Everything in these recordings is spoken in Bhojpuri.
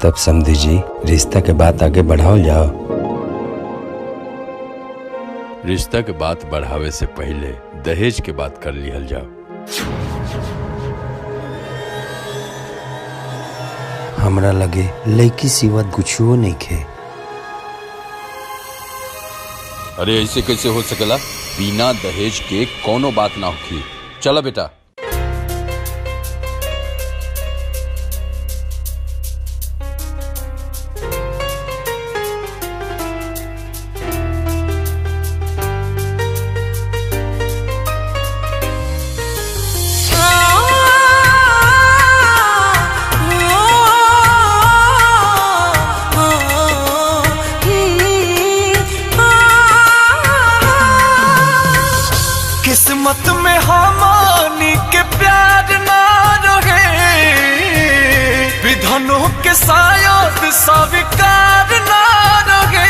तब समझी जी रिश्ता के बात आगे बढ़ाओ जाओ। रिश्ता के बात बढ़ावे से पहले दहेज के बात कर लिहल जाओ। हमरा लगे लड़की सिवा कुछो नहीं खे। अरे ऐसे कैसे हो सकेला? बिना दहेज के कोनो बात ना होगी। चला बेटा। किस्मत में हमानी के प्यार ना रहे, विधनों के शायद स्वीकार ना रहे।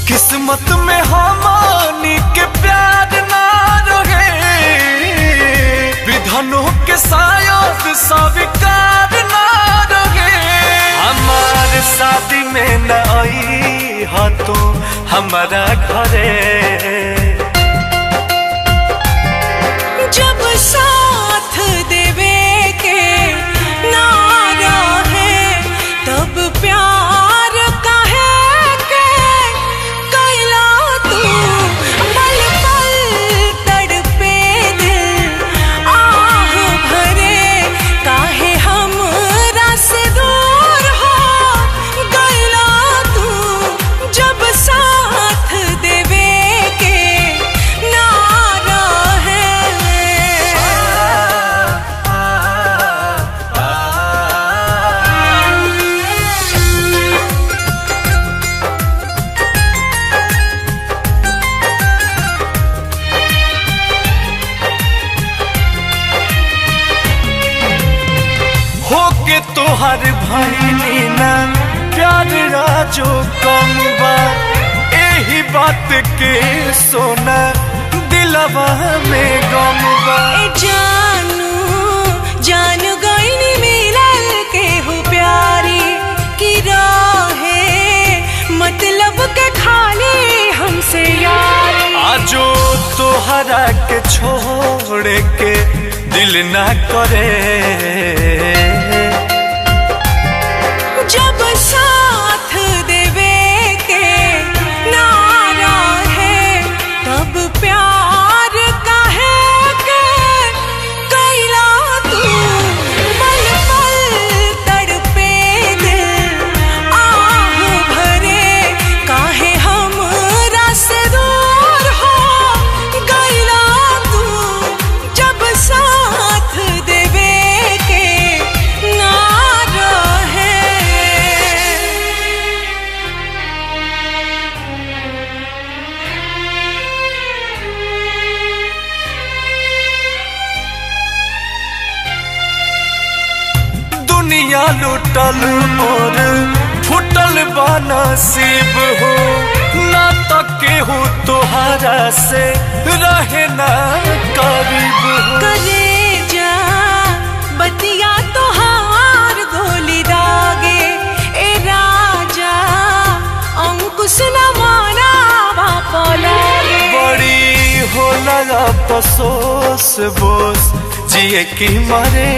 किस्मत में हमानी के प्यार ना रहे, विधनों के शायद स्वीकार ना रहे। हमार शादी में न आई हा तो हमारा घरे, जब साथ देवे के ना रहे तब प्यार काहे के कैला तू। पल पल तड़पे दिल आह भरे, काहे हमरा से दूर हो गइला तू। जब साथ देवे के ना रहे। होके तोहर भइली ना प्यार राजो कम बा, एही बात के सोना दिलवा में गम बा। ए जानू गईनी मिलल के हो प्यारी की रहे, मतलब के खाली हमसे यारी। आजो तोहरा के छोड़ के दिल ना करे, जब साथ देवे के ना रहे तब प्यार काहे के कैला तू। पल पल तड़पे दिल आह भरे, काहे हमरा से दूर हो गइला तू। जब साथ देवे के ना रहे। दुनिया लुटल मोर फुटल बा नसीब हो, ना तके हो तोहरा से रहे ना करीब हो। करे जा बतिया तोहार गोली दागे, ए राजा अंकुश न माना बापा लागे। बड़ी होला अफसोस बोस जिए की मरे,